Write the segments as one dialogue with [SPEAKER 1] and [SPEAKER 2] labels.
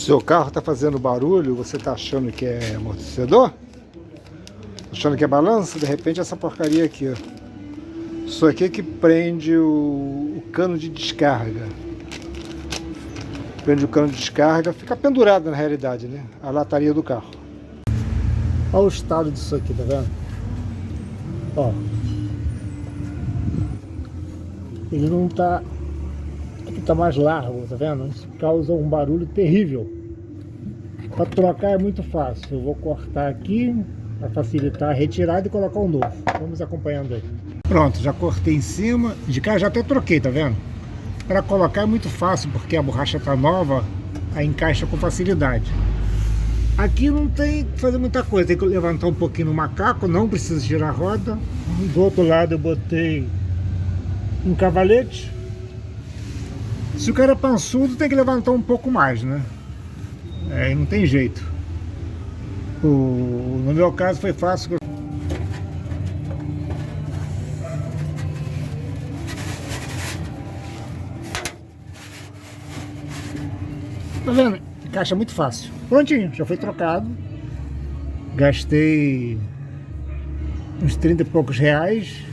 [SPEAKER 1] Seu carro está fazendo barulho, você está achando que é amortecedor? Achando que é balança? De repente essa porcaria aqui, ó. Isso aqui é que prende o cano de descarga. Prende o cano de descarga, fica pendurado na realidade, né? A lataria do carro. Olha o estado disso aqui, tá vendo? Ó. Ele não tá... Aqui tá mais largo, tá vendo? Isso causa um barulho terrível. Para trocar é muito fácil. Eu vou cortar aqui para facilitar a retirada e colocar um novo. Vamos acompanhando aí. Pronto, já cortei em cima. De cá já até troquei, tá vendo? Para colocar é muito fácil, porque a borracha tá nova, aí encaixa com facilidade. Aqui não tem que fazer muita coisa, tem que levantar um pouquinho no macaco, não precisa girar a roda. Do outro lado eu botei um cavalete. Se o cara é pançudo, tem que levantar um pouco mais, né? É, não tem jeito. No meu caso foi fácil. Tá vendo? Encaixa muito fácil. Prontinho, já foi trocado. Gastei uns 30 e poucos reais.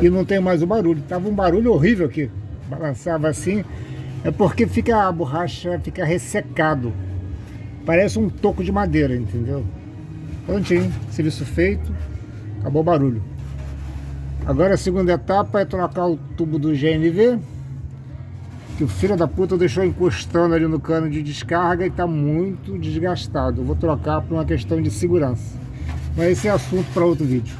[SPEAKER 1] E não tem mais o barulho. Tava um barulho horrível aqui. Balançava assim. É porque a borracha fica ressecado. Parece um toco de madeira, entendeu? Prontinho, serviço feito. Acabou o barulho. Agora a segunda etapa é trocar o tubo do GNV, que o filho da puta deixou encostando ali no cano de descarga e tá muito desgastado. Eu vou trocar por uma questão de segurança. Mas esse é assunto para outro vídeo.